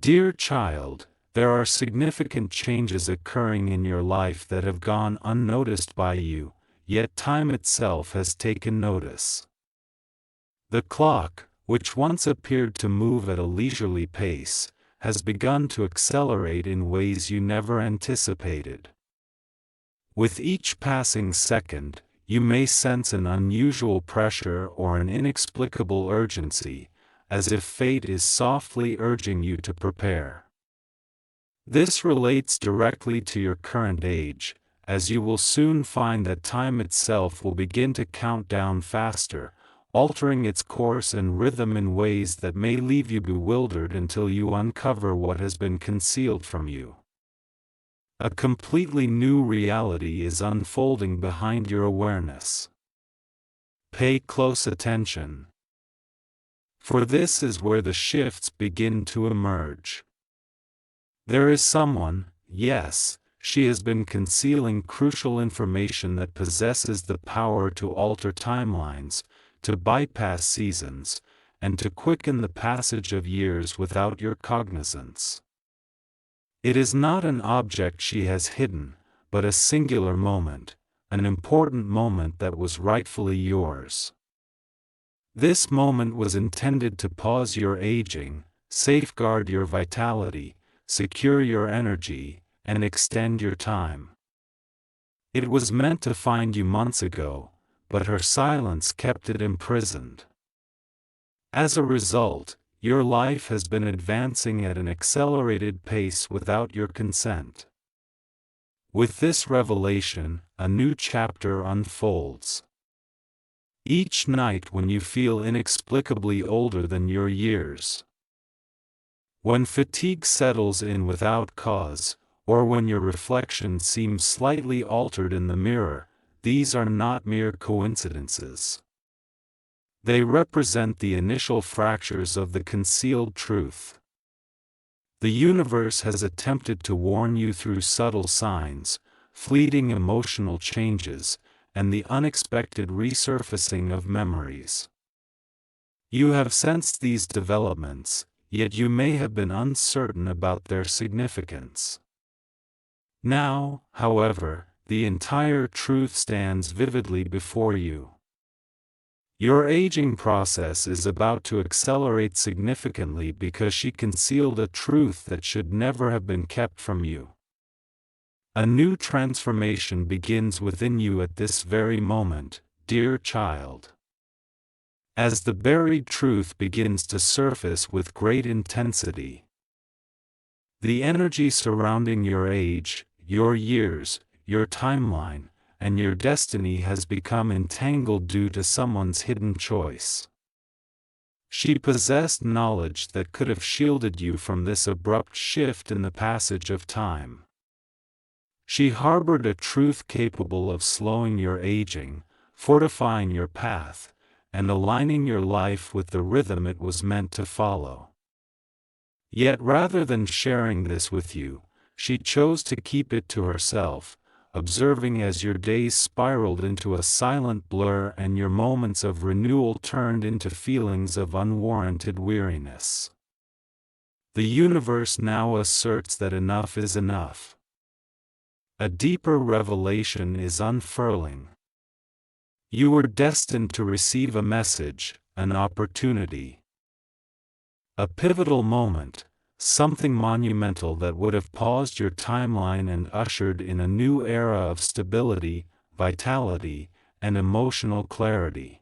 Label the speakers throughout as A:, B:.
A: Dear child, there are significant changes occurring in your life that have gone unnoticed by you, yet time itself has taken notice. The clock, which once appeared to move at a leisurely pace, has begun to accelerate in ways you never anticipated. With each passing second, you may sense an unusual pressure or an inexplicable urgency, as if fate is softly urging you to prepare. This relates directly to your current age, as you will soon find that time itself will begin to count down faster, altering its course and rhythm in ways that may leave you bewildered until you uncover what has been concealed from you. A completely new reality is unfolding behind your awareness. Pay close attention, for this is where the shifts begin to emerge. There is someone, yes, she has been concealing crucial information that possesses the power to alter timelines, to bypass seasons, and to quicken the passage of years without your cognizance. It is not an object she has hidden, but a singular moment, an important moment that was rightfully yours. This moment was intended to pause your aging, safeguard your vitality, secure your energy, and extend your time. It was meant to find you months ago, but her silence kept it imprisoned. As a result, your life has been advancing at an accelerated pace without your consent. With this revelation, a new chapter unfolds. Each night when you feel inexplicably older than your years, when fatigue settles in without cause, or when your reflection seems slightly altered in the mirror, these are not mere coincidences. They represent the initial fractures of the concealed truth. The universe has attempted to warn you through subtle signs, fleeting emotional changes, and the unexpected resurfacing of memories. You have sensed these developments, yet you may have been uncertain about their significance. Now, however, the entire truth stands vividly before you. Your aging process is about to accelerate significantly because she concealed a truth that should never have been kept from you. A new transformation begins within you at this very moment, dear child. As the buried truth begins to surface with great intensity, the energy surrounding your age, your years, your timeline, and your destiny has become entangled due to someone's hidden choice. She possessed knowledge that could have shielded you from this abrupt shift in the passage of time. She harbored a truth capable of slowing your aging, fortifying your path, and aligning your life with the rhythm it was meant to follow. Yet rather than sharing this with you, she chose to keep it to herself, observing as your days spiraled into a silent blur and your moments of renewal turned into feelings of unwarranted weariness. The universe now asserts that enough is enough. A deeper revelation is unfurling. You were destined to receive a message, an opportunity. A pivotal moment, something monumental that would have paused your timeline and ushered in a new era of stability, vitality, and emotional clarity.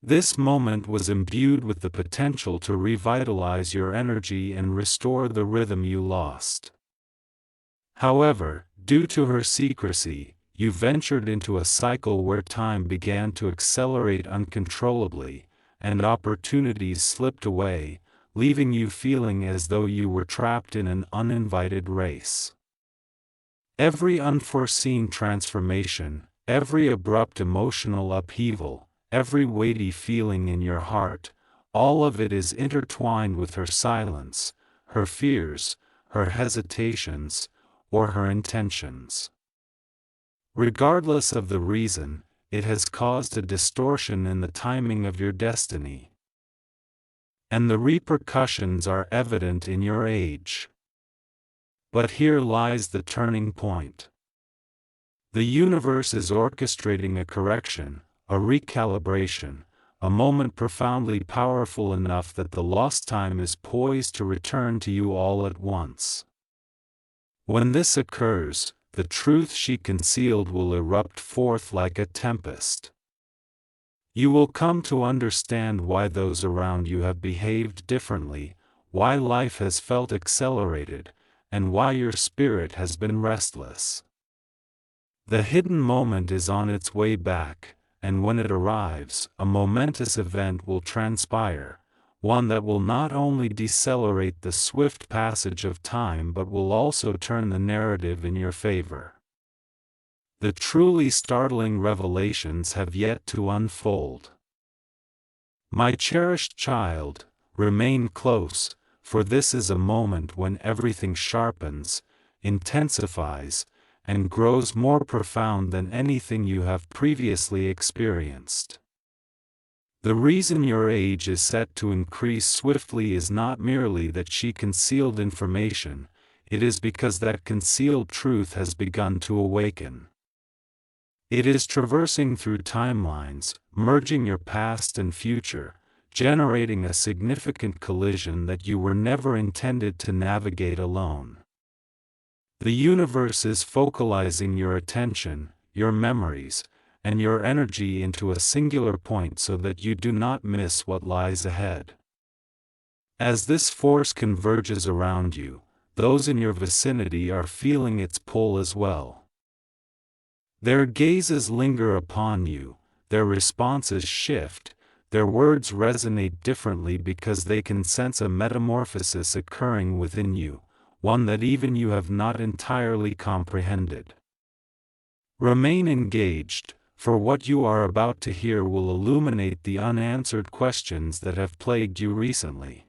A: This moment was imbued with the potential to revitalize your energy and restore the rhythm you lost. However, due to her secrecy, you ventured into a cycle where time began to accelerate uncontrollably, and opportunities slipped away, leaving you feeling as though you were trapped in an uninvited race. Every unforeseen transformation, every abrupt emotional upheaval, every weighty feeling in your heart, all of it is intertwined with her silence, her fears, her hesitations, or her intentions. Regardless of the reason, it has caused a distortion in the timing of your destiny. and the repercussions are evident in your age. But here lies the turning point. The universe is orchestrating a correction, a recalibration, a moment profoundly powerful enough that the lost time is poised to return to you all at once. When this occurs, the truth she concealed will erupt forth like a tempest. You will come to understand why those around you have behaved differently, why life has felt accelerated, and why your spirit has been restless. The hidden moment is on its way back, and when it arrives, a momentous event will transpire, one that will not only decelerate the swift passage of time but will also turn the narrative in your favor. The truly startling revelations have yet to unfold. My cherished child, remain close, for this is a moment when everything sharpens, intensifies, and grows more profound than anything you have previously experienced. The reason your age is set to increase swiftly is not merely that she concealed information, it is because that concealed truth has begun to awaken. It is traversing through timelines, merging your past and future, generating a significant collision that you were never intended to navigate alone. The universe is focalizing your attention, your memories, and your energy into a singular point so that you do not miss what lies ahead. As this force converges around you, those in your vicinity are feeling its pull as well. Their gazes linger upon you, their responses shift, their words resonate differently because they can sense a metamorphosis occurring within you, one that even you have not entirely comprehended. Remain engaged, for what you are about to hear will illuminate the unanswered questions that have plagued you recently.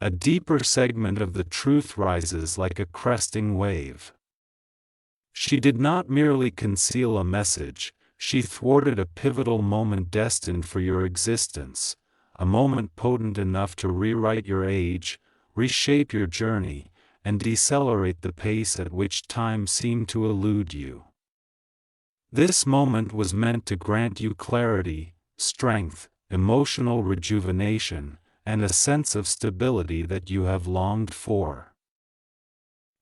A: A deeper segment of the truth rises like a cresting wave. She did not merely conceal a message, she thwarted a pivotal moment destined for your existence, a moment potent enough to rewrite your age, reshape your journey, and decelerate the pace at which time seemed to elude you. This moment was meant to grant you clarity, strength, emotional rejuvenation, and a sense of stability that you have longed for.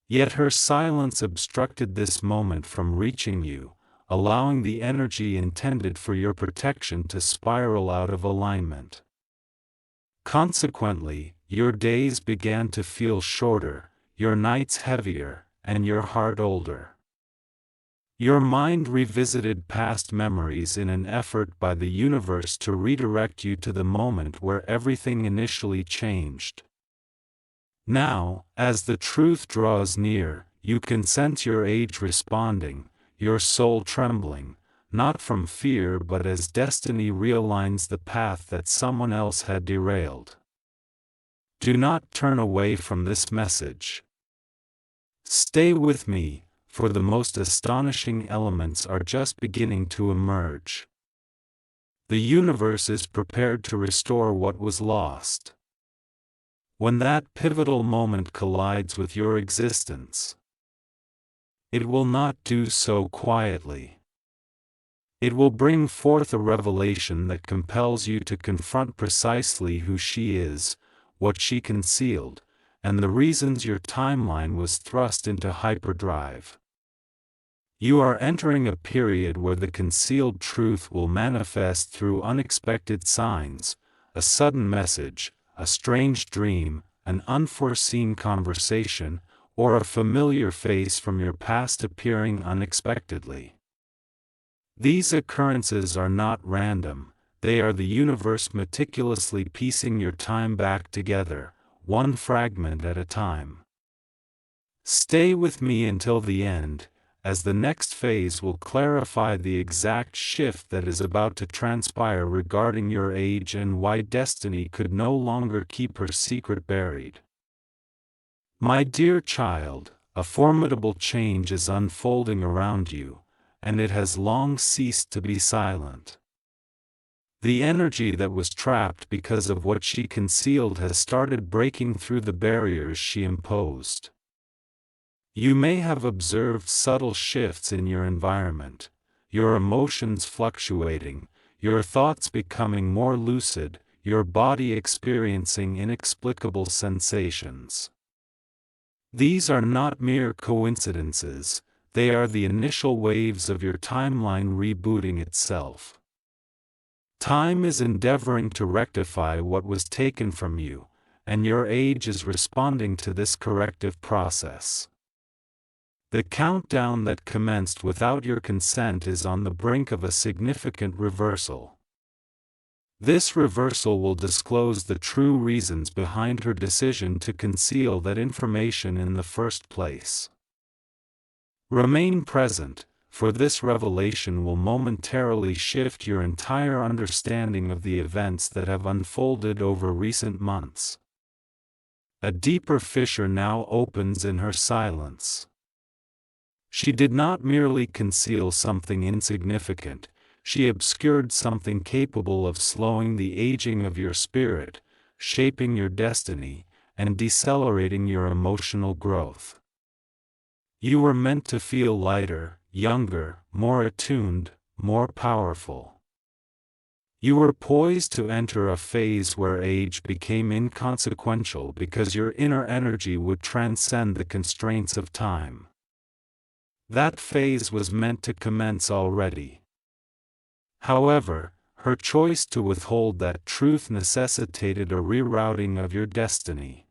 A: Yet her silence obstructed this moment from reaching you, allowing the energy intended for your protection to spiral out of alignment. Consequently, your days began to feel shorter, your nights heavier, and your heart older. Your mind revisited past memories in an effort by the universe to redirect you to the moment where everything initially changed. Now, as the truth draws near, you can sense your age responding, your soul trembling, not from fear but as destiny realigns the path that someone else had derailed. Do not turn away from this message. Stay with me, for the most astonishing elements are just beginning to emerge. The universe is prepared to restore what was lost. When that pivotal moment collides with your existence, it will not do so quietly. It will bring forth a revelation that compels you to confront precisely who she is, what she concealed, and the reasons your timeline was thrust into hyperdrive. You are entering a period where the concealed truth will manifest through unexpected signs, a sudden message, a strange dream, an unforeseen conversation, or a familiar face from your past appearing unexpectedly. These occurrences are not random, they are the universe meticulously piecing your time back together, one fragment at a time. Stay with me until the end, as the next phase will clarify the exact shift that is about to transpire regarding your age and why destiny could no longer keep her secret buried. My dear child, a formidable change is unfolding around you, and it has long ceased to be silent. The energy that was trapped because of what she concealed has started breaking through the barriers she imposed. You may have observed subtle shifts in your environment, your emotions fluctuating, your thoughts becoming more lucid, your body experiencing inexplicable sensations. These are not mere coincidences, they are the initial waves of your timeline rebooting itself. Time is endeavoring to rectify what was taken from you, and your age is responding to this corrective process. The countdown that commenced without your consent is on the brink of a significant reversal. This reversal will disclose the true reasons behind her decision to conceal that information in the first place. Remain present, for this revelation will momentarily shift your entire understanding of the events that have unfolded over recent months. A deeper fissure now opens in her silence. She did not merely conceal something insignificant, she obscured something capable of slowing the aging of your spirit, shaping your destiny, and decelerating your emotional growth. You were meant to feel lighter, younger, more attuned, more powerful. You were poised to enter a phase where age became inconsequential because your inner energy would transcend the constraints of time. That phase was meant to commence already. However, her choice to withhold that truth necessitated a rerouting of your destiny.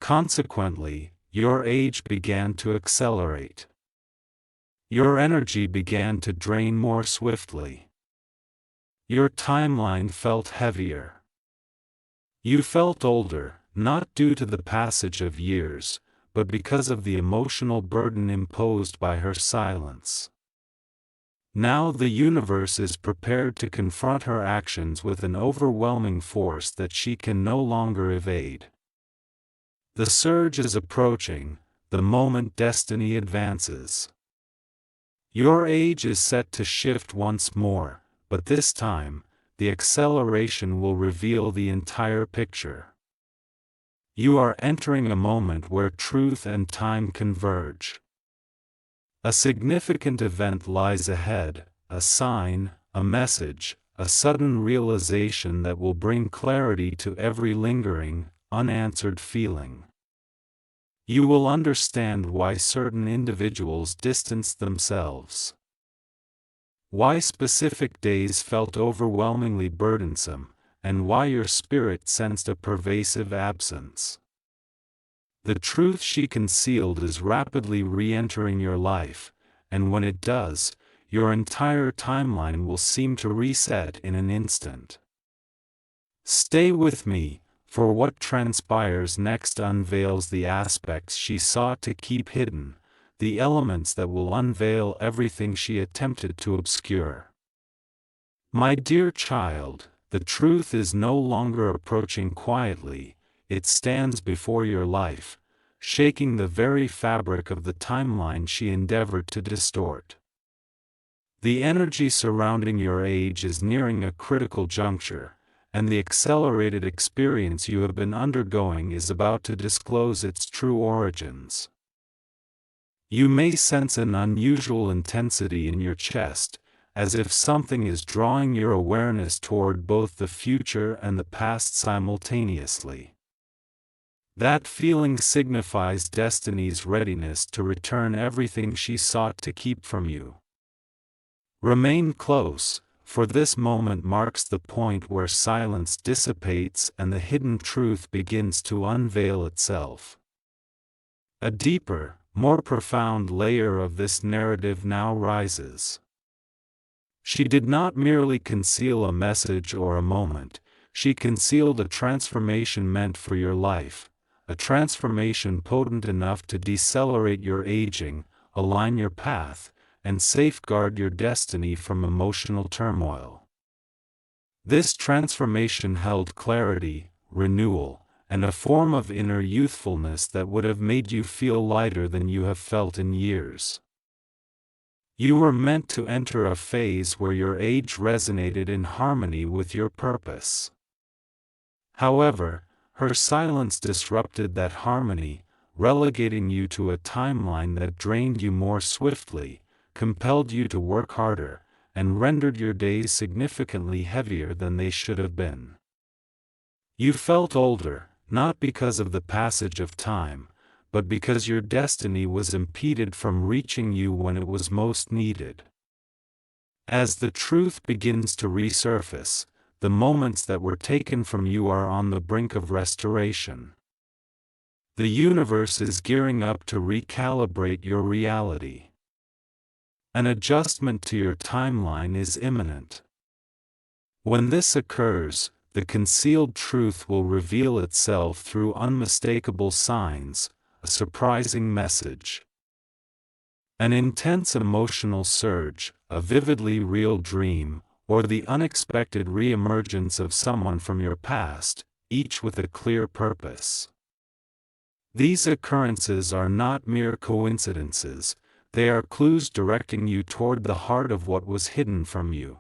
A: Consequently, your age began to accelerate. Your energy began to drain more swiftly. Your timeline felt heavier. You felt older, not due to the passage of years, but because of the emotional burden imposed by her silence. Now the universe is prepared to confront her actions with an overwhelming force that she can no longer evade. The surge is approaching, the moment destiny advances. Your age is set to shift once more, but this time, the acceleration will reveal the entire picture. You are entering a moment where truth and time converge. A significant event lies ahead, a sign, a message, a sudden realization that will bring clarity to every lingering, unanswered feeling. You will understand why certain individuals distanced themselves. Why specific days felt overwhelmingly burdensome, and why your spirit sensed a pervasive absence. The truth she concealed is rapidly re-entering your life, and when it does, your entire timeline will seem to reset in an instant. Stay with me, for what transpires next unveils the aspects she sought to keep hidden, the elements that will unveil everything she attempted to obscure. My dear child, the truth is no longer approaching quietly, it stands before your life, shaking the very fabric of the timeline she endeavored to distort. The energy surrounding your age is nearing a critical juncture, and the accelerated experience you have been undergoing is about to disclose its true origins. You may sense an unusual intensity in your chest, as if something is drawing your awareness toward both the future and the past simultaneously. That feeling signifies destiny's readiness to return everything she sought to keep from you. Remain close, for this moment marks the point where silence dissipates and the hidden truth begins to unveil itself. A deeper, more profound layer of this narrative now rises. She did not merely conceal a message or a moment, she concealed a transformation meant for your life, a transformation potent enough to decelerate your aging, align your path, and safeguard your destiny from emotional turmoil. This transformation held clarity, renewal, and a form of inner youthfulness that would have made you feel lighter than you have felt in years. You were meant to enter a phase where your age resonated in harmony with your purpose. However, her silence disrupted that harmony, relegating you to a timeline that drained you more swiftly, compelled you to work harder, and rendered your days significantly heavier than they should have been. You felt older, not because of the passage of time, but because your destiny was impeded from reaching you when it was most needed. As the truth begins to resurface, the moments that were taken from you are on the brink of restoration. The universe is gearing up to recalibrate your reality. An adjustment to your timeline is imminent. When this occurs, the concealed truth will reveal itself through unmistakable signs, a surprising message. An intense emotional surge, a vividly real dream, or the unexpected re-emergence of someone from your past, each with a clear purpose. These occurrences are not mere coincidences, they are clues directing you toward the heart of what was hidden from you.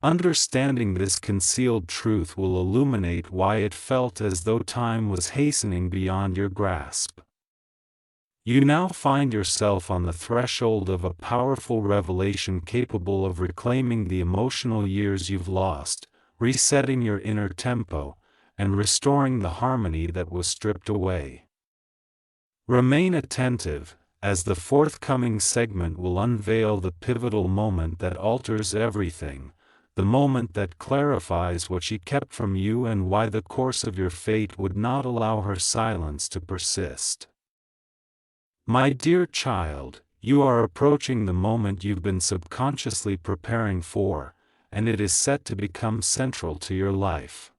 A: Understanding this concealed truth will illuminate why it felt as though time was hastening beyond your grasp. You now find yourself on the threshold of a powerful revelation capable of reclaiming the emotional years you've lost, resetting your inner tempo, and restoring the harmony that was stripped away. Remain attentive, as the forthcoming segment will unveil the pivotal moment that alters everything, the moment that clarifies what she kept from you and why the course of your fate would not allow her silence to persist. My dear child, you are approaching the moment you've been subconsciously preparing for, and it is set to become central to your life.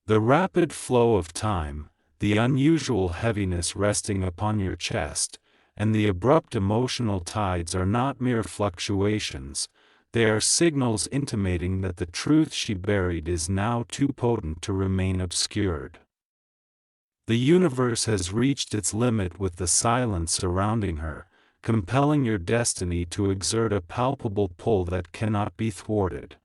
A: The rapid flow of time, the unusual heaviness resting upon your chest, and the abrupt emotional tides are not mere fluctuations, they are signals intimating that the truth she buried is now too potent to remain obscured. The universe has reached its limit with the silence surrounding her, compelling your destiny to exert a palpable pull that cannot be thwarted.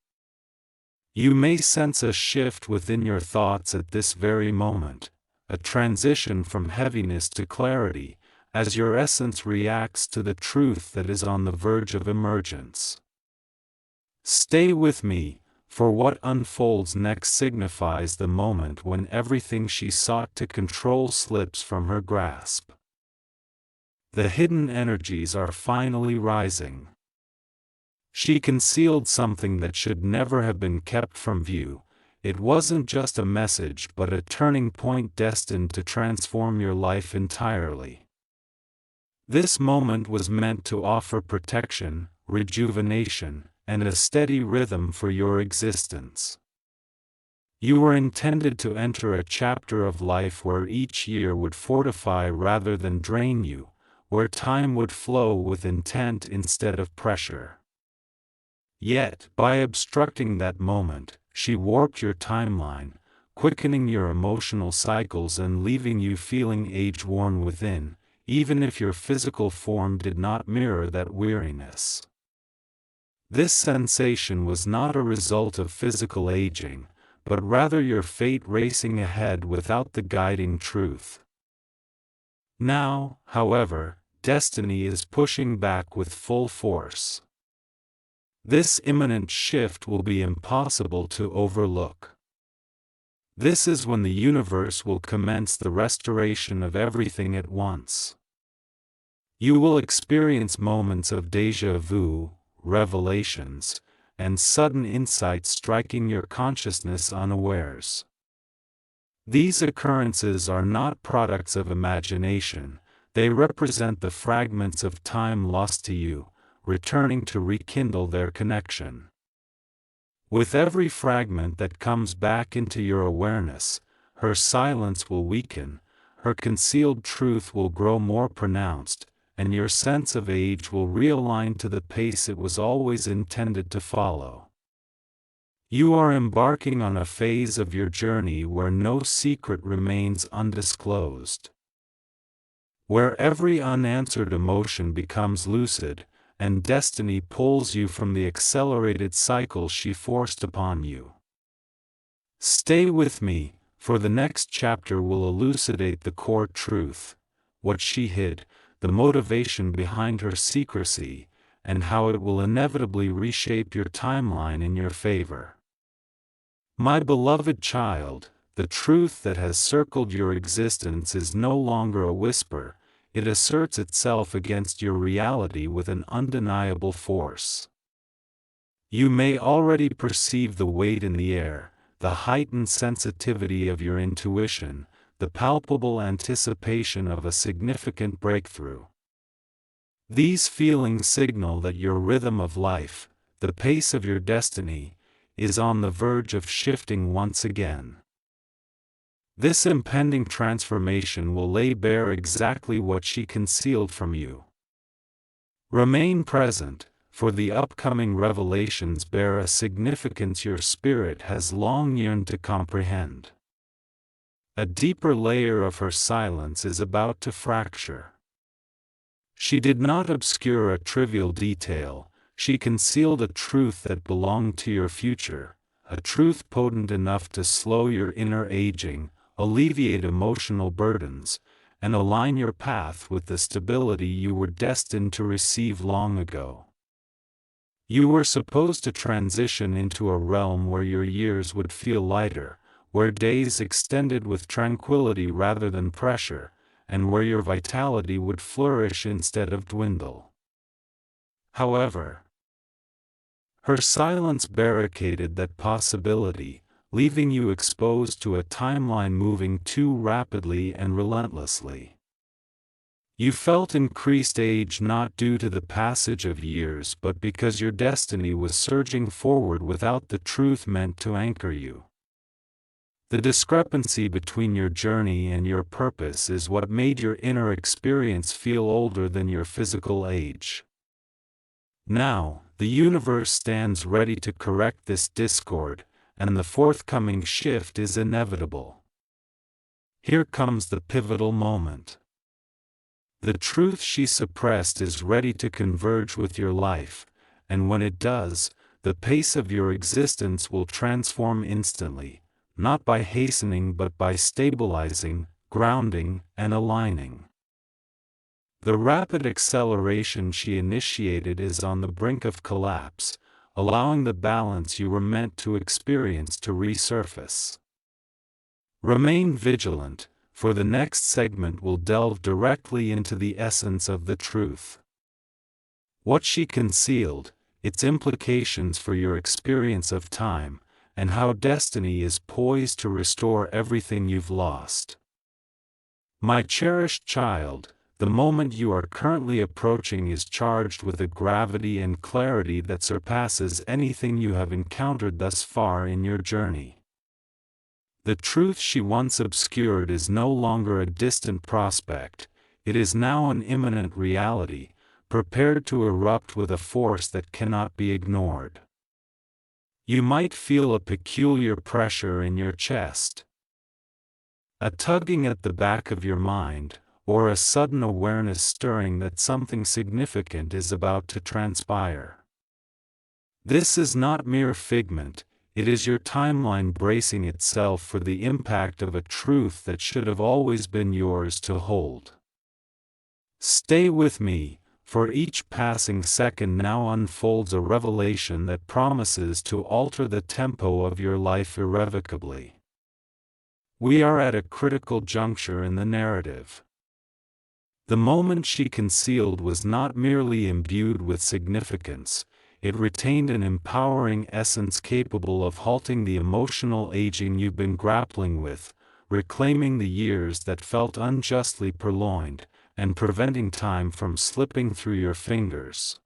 A: You may sense a shift within your thoughts at this very moment, a transition from heaviness to clarity, as your essence reacts to the truth that is on the verge of emergence. Stay with me, for what unfolds next signifies the moment when everything she sought to control slips from her grasp. The hidden energies are finally rising. She concealed something that should never have been kept from view. It wasn't just a message but a turning point destined to transform your life entirely. This moment was meant to offer protection, rejuvenation, and a steady rhythm for your existence. You were intended to enter a chapter of life where each year would fortify rather than drain you, where time would flow with intent instead of pressure. Yet, by obstructing that moment, she warped your timeline, quickening your emotional cycles and leaving you feeling age-worn within, even if your physical form did not mirror that weariness. This sensation was not a result of physical aging, but rather your fate racing ahead without the guiding truth. Now, however, destiny is pushing back with full force. This imminent shift will be impossible to overlook. This is when the universe will commence the restoration of everything at once. You will experience moments of déjà vu, revelations, and sudden insights striking your consciousness unawares. These occurrences are not products of imagination, they represent the fragments of time lost to you, returning to rekindle their connection. With every fragment that comes back into your awareness, her silence will weaken, her concealed truth will grow more pronounced, and your sense of age will realign to the pace it was always intended to follow. You are embarking on a phase of your journey where no secret remains undisclosed. Where every unanswered emotion becomes lucid, and destiny pulls you from the accelerated cycle she forced upon you. Stay with me, for the next chapter will elucidate the core truth, what she hid, the motivation behind her secrecy, and how it will inevitably reshape your timeline in your favor. My beloved child, the truth that has circled your existence is no longer a whisper, it asserts itself against your reality with an undeniable force. You may already perceive the weight in the air, the heightened sensitivity of your intuition, the palpable anticipation of a significant breakthrough. These feelings signal that your rhythm of life, the pace of your destiny, is on the verge of shifting once again. This impending transformation will lay bare exactly what she concealed from you. Remain present, for the upcoming revelations bear a significance your spirit has long yearned to comprehend. A deeper layer of her silence is about to fracture. She did not obscure a trivial detail, she concealed a truth that belonged to your future, a truth potent enough to slow your inner aging, alleviate emotional burdens, and align your path with the stability you were destined to receive long ago. You were supposed to transition into a realm where your years would feel lighter, where days extended with tranquility rather than pressure, and where your vitality would flourish instead of dwindle. However, her silence barricaded that possibility, leaving you exposed to a timeline moving too rapidly and relentlessly. You felt increased age not due to the passage of years but because your destiny was surging forward without the truth meant to anchor you. The discrepancy between your journey and your purpose is what made your inner experience feel older than your physical age. Now, the universe stands ready to correct this discord, and the forthcoming shift is inevitable. Here comes the pivotal moment. The truth she suppressed is ready to converge with your life, and when it does, the pace of your existence will transform instantly, not by hastening but by stabilizing, grounding, and aligning. The rapid acceleration she initiated is on the brink of collapse, allowing the balance you were meant to experience to resurface. Remain vigilant, for the next segment will delve directly into the essence of the truth. What she concealed, its implications for your experience of time, and how destiny is poised to restore everything you've lost. My cherished child, the moment you are currently approaching is charged with a gravity and clarity that surpasses anything you have encountered thus far in your journey. The truth she once obscured is no longer a distant prospect, it is now an imminent reality, prepared to erupt with a force that cannot be ignored. You might feel a peculiar pressure in your chest, a tugging at the back of your mind, or a sudden awareness stirring that something significant is about to transpire. This is not mere figment, it is your timeline bracing itself for the impact of a truth that should have always been yours to hold. Stay with me, for each passing second now unfolds a revelation that promises to alter the tempo of your life irrevocably. We are at a critical juncture in the narrative. The moment she concealed was not merely imbued with significance, it retained an empowering essence capable of halting the emotional aging you've been grappling with, reclaiming the years that felt unjustly purloined, and preventing time from slipping through your fingers.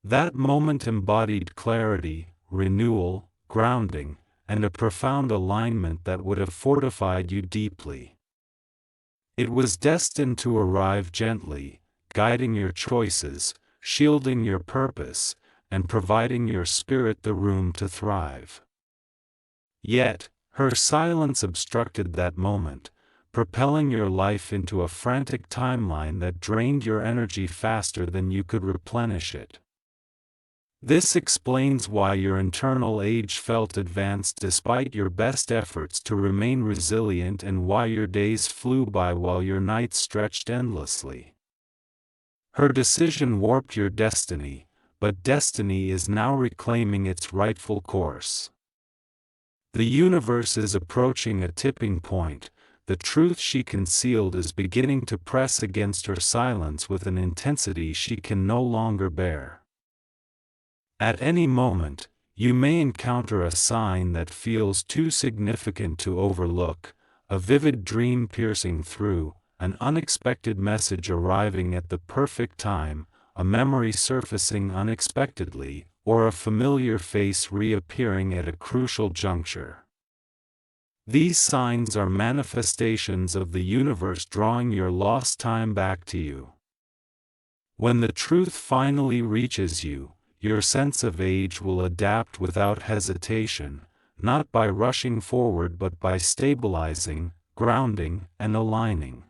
A: That moment embodied clarity, renewal, grounding, and a profound alignment that would have fortified you deeply. It was destined to arrive gently, guiding your choices, shielding your purpose, and providing your spirit the room to thrive. Yet, her silence obstructed that moment, propelling your life into a frantic timeline that drained your energy faster than you could replenish it. This explains why your internal age felt advanced despite your best efforts to remain resilient, and why your days flew by while your nights stretched endlessly. Her decision warped your destiny, but destiny is now reclaiming its rightful course. The universe is approaching a tipping point. The truth she concealed is beginning to press against her silence with an intensity she can no longer bear. At any moment, you may encounter a sign that feels too significant to overlook, a vivid dream piercing through, an unexpected message arriving at the perfect time, a memory surfacing unexpectedly, or a familiar face reappearing at a crucial juncture. These signs are manifestations of the universe drawing your lost time back to you. When the truth finally reaches you, your sense of age will adapt without hesitation, not by rushing forward but by stabilizing, grounding, and aligning.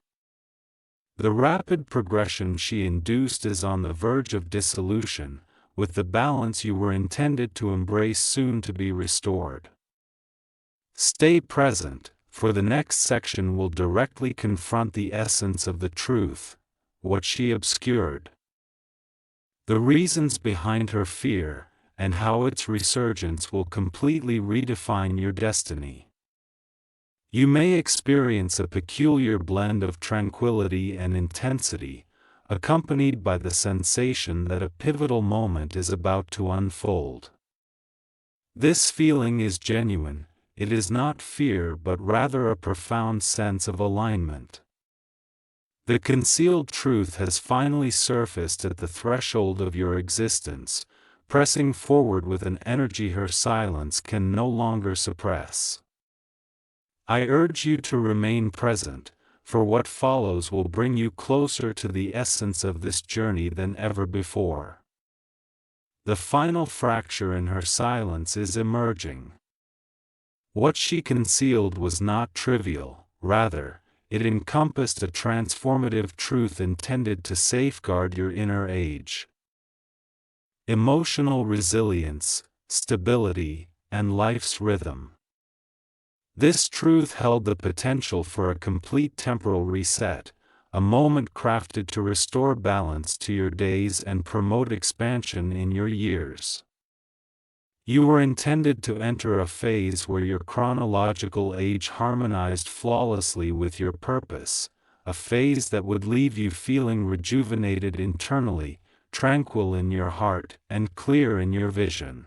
A: The rapid progression she induced is on the verge of dissolution, with the balance you were intended to embrace soon to be restored. Stay present, for the next section will directly confront the essence of the truth, what she obscured, the reasons behind her fear, and how its resurgence will completely redefine your destiny. You may experience a peculiar blend of tranquility and intensity, accompanied by the sensation that a pivotal moment is about to unfold. This feeling is genuine. It is not fear but rather a profound sense of alignment. The concealed truth has finally surfaced at the threshold of your existence, pressing forward with an energy her silence can no longer suppress. I urge you to remain present, for what follows will bring you closer to the essence of this journey than ever before. The final fracture in her silence is emerging. What she concealed was not trivial, rather, it encompassed a transformative truth intended to safeguard your inner age. Emotional resilience, stability, and life's rhythm. This truth held the potential for a complete temporal reset, a moment crafted to restore balance to your days and promote expansion in your years. You were intended to enter a phase where your chronological age harmonized flawlessly with your purpose, a phase that would leave you feeling rejuvenated internally, tranquil in your heart, and clear in your vision.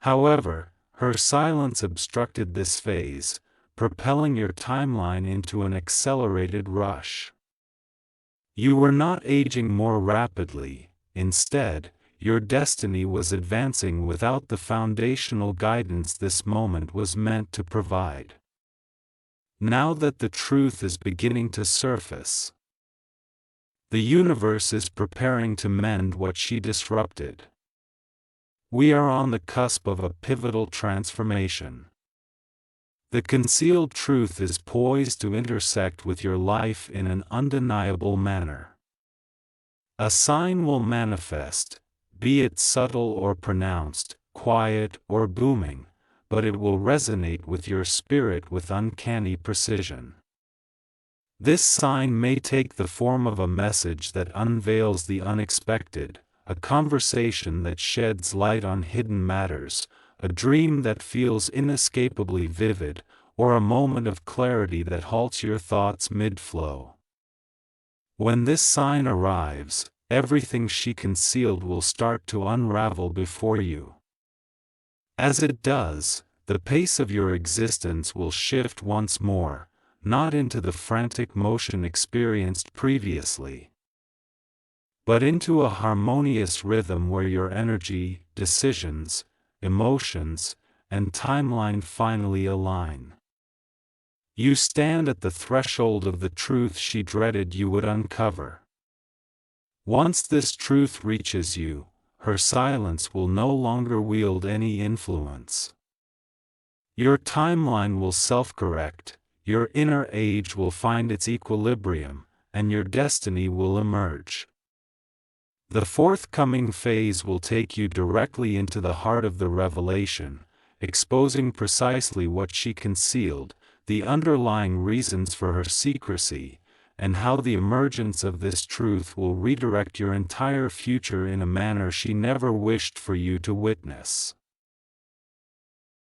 A: However, her silence obstructed this phase, propelling your timeline into an accelerated rush. You were not aging more rapidly, instead, your destiny was advancing without the foundational guidance this moment was meant to provide. Now that the truth is beginning to surface, the universe is preparing to mend what she disrupted. We are on the cusp of a pivotal transformation. The concealed truth is poised to intersect with your life in an undeniable manner. A sign will manifest, be it subtle or pronounced, quiet or booming, but it will resonate with your spirit with uncanny precision. This sign may take the form of a message that unveils the unexpected, a conversation that sheds light on hidden matters, a dream that feels inescapably vivid, or a moment of clarity that halts your thoughts mid-flow. When this sign arrives, everything she concealed will start to unravel before you. As it does, the pace of your existence will shift once more, not into the frantic motion experienced previously, but into a harmonious rhythm where your energy, decisions, emotions, and timeline finally align. You stand at the threshold of the truth she dreaded you would uncover. Once this truth reaches you, her silence will no longer wield any influence. Your timeline will self-correct, Your inner age will find its equilibrium, and your destiny will emerge. The forthcoming phase will take you directly into the heart of the revelation, exposing precisely what she concealed, the underlying reasons for her secrecy, and how the emergence of this truth will redirect your entire future in a manner she never wished for you to witness.